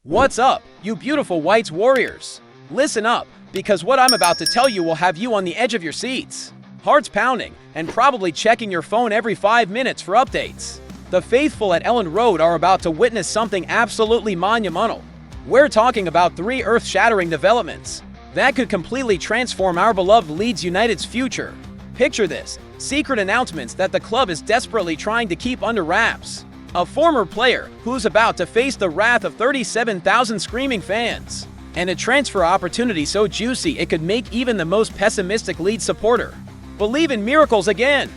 What's up, you beautiful Whites warriors? Listen up, because what I'm about to tell you will have you on the edge of your seats, hearts pounding, and probably checking your phone every 5 minutes for updates. The faithful at Elland Road are about to witness something absolutely monumental. We're talking about 3 earth-shattering developments that could completely transform our beloved Leeds United's future. Picture this: secret announcements that the club is desperately trying to keep under wraps. A former player who's about to face the wrath of 37,000 screaming fans. And a transfer opportunity so juicy it could make even the most pessimistic Leeds supporter believe in miracles again.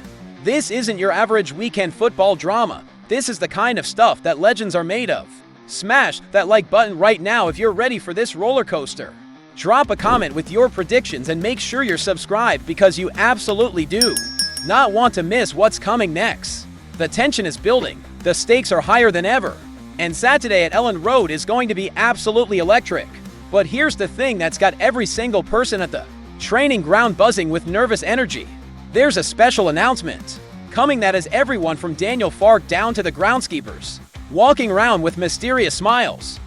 This isn't your average weekend football drama. This is the kind of stuff that legends are made of. Smash that like button right now if you're ready for this roller coaster. Drop a comment with your predictions and make sure you're subscribed because you absolutely do not want to miss what's coming next. The tension is building. The stakes are higher than ever. And Saturday at Elland Road is going to be absolutely electric. But here's the thing that's got every single person at the training ground buzzing with nervous energy. There's a special announcement coming that has everyone from Daniel Farke down to the groundskeepers walking around with mysterious smiles.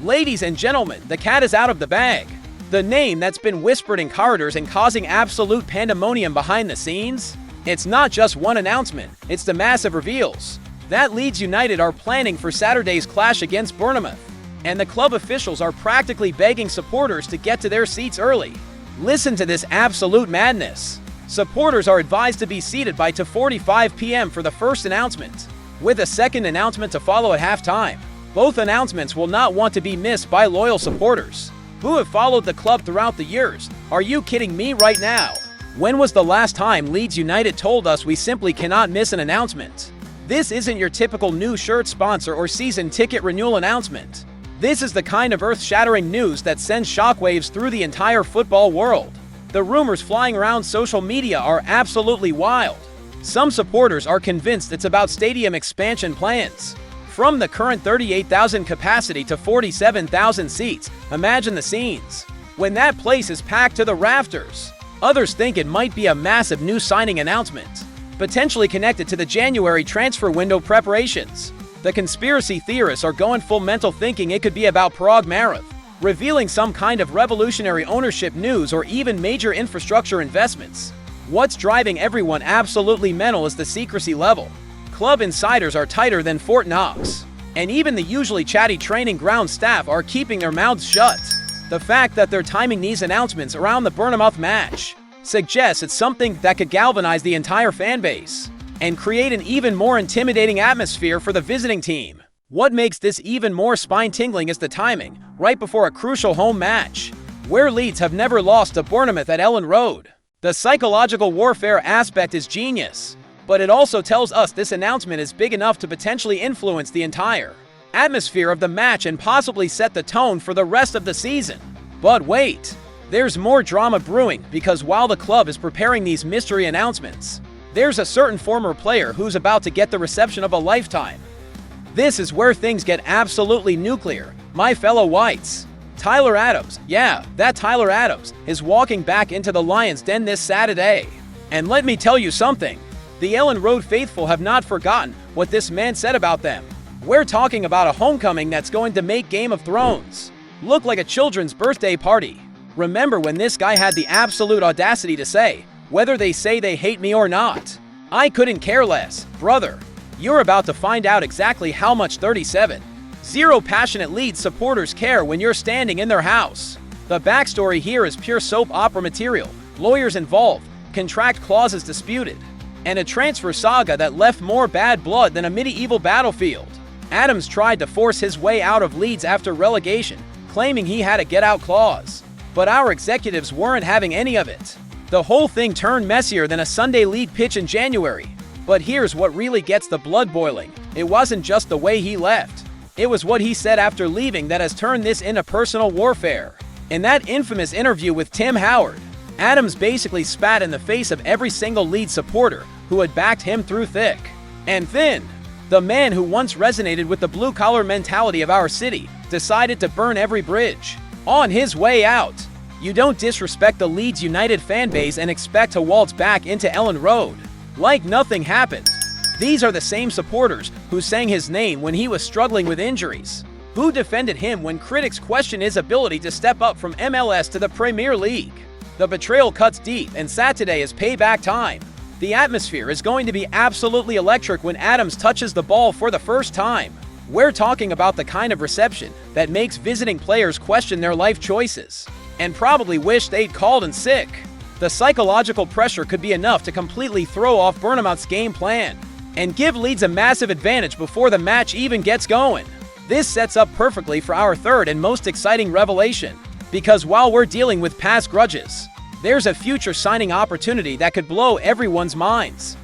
Ladies and gentlemen, the cat is out of the bag. The name that's been whispered in corridors and causing absolute pandemonium behind the scenes? It's not just one announcement, it's the massive reveals that Leeds United are planning for Saturday's clash against Bournemouth. And the club officials are practically begging supporters to get to their seats early. Listen to this absolute madness. Supporters are advised to be seated by 2:45 p.m. for the first announcement, with a second announcement to follow at halftime. Both announcements will not want to be missed by loyal supporters who have followed the club throughout the years. Are you kidding me right now? When was the last time Leeds United told us we simply cannot miss an announcement? This isn't your typical new shirt sponsor or season ticket renewal announcement. This is the kind of earth-shattering news that sends shockwaves through the entire football world. The rumors flying around social media are absolutely wild. Some supporters are convinced it's about stadium expansion plans. From the current 38,000 capacity to 47,000 seats, imagine the scenes when that place is packed to the rafters. Others think it might be a massive new signing announcement, potentially connected to the January transfer window preparations. The conspiracy theorists are going full mental, thinking it could be about Parag Marath, revealing some kind of revolutionary ownership news or even major infrastructure investments. What's driving everyone absolutely mental is the secrecy level. Club insiders are tighter than Fort Knox, and even the usually chatty training ground staff are keeping their mouths shut. The fact that they're timing these announcements around the Bournemouth match suggests it's something that could galvanize the entire fan base and create an even more intimidating atmosphere for the visiting team. What makes this even more spine-tingling is the timing, right before a crucial home match, where Leeds have never lost to Bournemouth at Elland Road. The psychological warfare aspect is genius, but it also tells us this announcement is big enough to potentially influence the entire atmosphere of the match and possibly set the tone for the rest of the season. But wait, there's more drama brewing, because while the club is preparing these mystery announcements, there's a certain former player who's about to get the reception of a lifetime. This is where things get absolutely nuclear, my fellow Whites. Tyler Adams, yeah, that Tyler Adams, is walking back into the Lions' den this Saturday. And let me tell you something, the Elland Road faithful have not forgotten what this man said about them. We're talking about a homecoming that's going to make Game of Thrones look like a children's birthday party. Remember when this guy had the absolute audacity to say, "Whether they say they hate me or not, I couldn't care less." Brother, you're about to find out exactly how much 37,000 passionate Leeds supporters care when you're standing in their house. The backstory here is pure soap opera material, lawyers involved, contract clauses disputed, and a transfer saga that left more bad blood than a medieval battlefield. Adams tried to force his way out of Leeds after relegation, claiming he had a get-out clause. But our executives weren't having any of it. The whole thing turned messier than a Sunday league pitch in January. But here's what really gets the blood boiling. It wasn't just the way he left. It was what he said after leaving that has turned this into personal warfare. In that infamous interview with Tim Howard, Adams basically spat in the face of every single Leeds supporter who had backed him through thick and thin. The man who once resonated with the blue-collar mentality of our city decided to burn every bridge. On his way out, you don't disrespect the Leeds United fanbase and expect to waltz back into Elland Road like nothing happened. These are the same supporters who sang his name when he was struggling with injuries. Who defended him when critics questioned his ability to step up from MLS to the Premier League? The betrayal cuts deep, and Saturday is payback time. The atmosphere is going to be absolutely electric when Adams touches the ball for the first time. We're talking about the kind of reception that makes visiting players question their life choices and probably wish they'd called in sick. The psychological pressure could be enough to completely throw off Bournemouth's game plan and give Leeds a massive advantage before the match even gets going. This sets up perfectly for our third and most exciting revelation, because while we're dealing with past grudges, there's a future signing opportunity that could blow everyone's minds.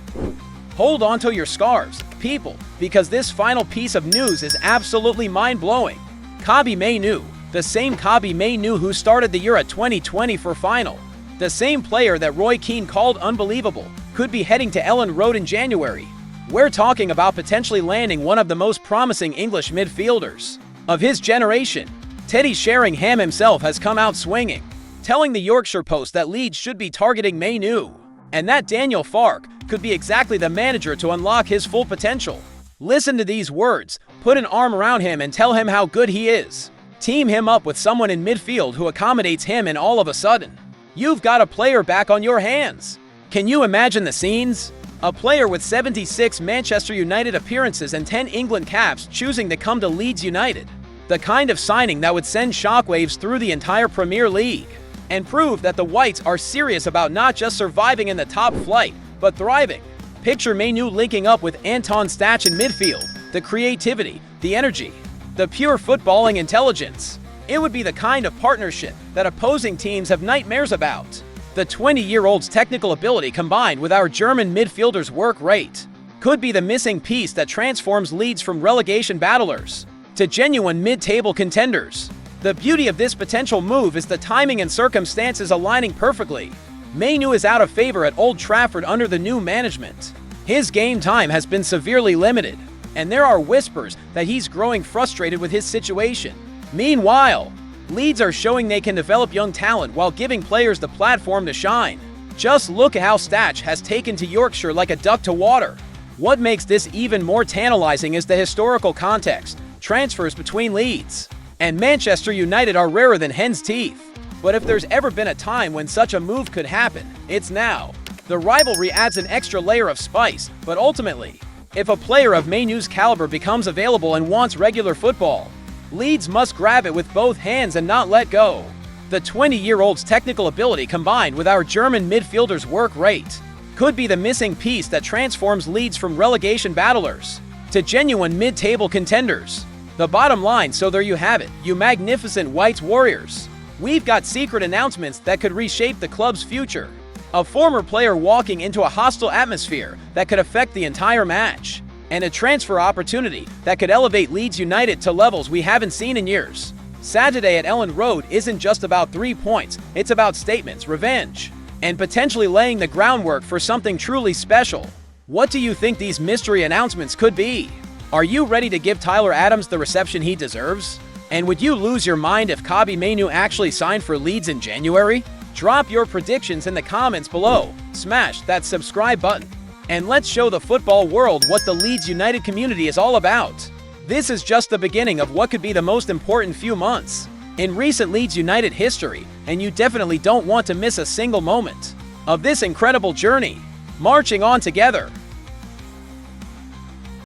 Hold on to your scarves, people, because this final piece of news is absolutely mind-blowing. Kobbie Mainoo, the same Kobbie Mainoo who started the Euro 2020 for final, the same player that Roy Keane called unbelievable, could be heading to Elland Road in January. We're talking about potentially landing one of the most promising English midfielders of his generation. Teddy Sheringham himself has come out swinging, telling the Yorkshire Post that Leeds should be targeting Mainoo, and that Daniel Farke could be exactly the manager to unlock his full potential. Listen to these words: put an arm around him and tell him how good he is. Team him up with someone in midfield who accommodates him, and all of a sudden, you've got a player back on your hands. Can you imagine the scenes? A player with 76 Manchester United appearances and 10 England caps choosing to come to Leeds United. The kind of signing that would send shockwaves through the entire Premier League and prove that the Whites are serious about not just surviving in the top flight, but thriving. Picture Mainoo linking up with Anton Stach in midfield. The creativity, the energy, the pure footballing intelligence. It would be the kind of partnership that opposing teams have nightmares about. The 20-year-old's technical ability combined with our German midfielder's work rate could be the missing piece that transforms Leeds from relegation battlers to genuine mid-table contenders. The beauty of this potential move is the timing and circumstances aligning perfectly. Mainoo is out of favor at Old Trafford under the new management. His game time has been severely limited, and there are whispers that he's growing frustrated with his situation. Meanwhile, Leeds are showing they can develop young talent while giving players the platform to shine. Just look at how Stach has taken to Yorkshire like a duck to water. What makes this even more tantalizing is the historical context. Transfers between Leeds and Manchester United are rarer than hen's teeth. But if there's ever been a time when such a move could happen, it's now. The rivalry adds an extra layer of spice, but ultimately, if a player of Mainoo's caliber becomes available and wants regular football, Leeds must grab it with both hands and not let go. The 20-year-old's technical ability combined with our German midfielder's work rate could be the missing piece that transforms Leeds from relegation battlers to genuine mid-table contenders. The bottom line, so there you have it, you magnificent Whites Warriors. We've got secret announcements that could reshape the club's future. A former player walking into a hostile atmosphere that could affect the entire match. And a transfer opportunity that could elevate Leeds United to levels we haven't seen in years. Saturday at Elland Road isn't just about 3 points, it's about statements, revenge, and potentially laying the groundwork for something truly special. What do you think these mystery announcements could be? Are you ready to give Tyler Adams the reception he deserves? And would you lose your mind if Kobbie Mainoo actually signed for Leeds in January? Drop your predictions in the comments below, smash that subscribe button, and let's show the football world what the Leeds United community is all about. This is just the beginning of what could be the most important few months in recent Leeds United history, and you definitely don't want to miss a single moment of this incredible journey. Marching on together.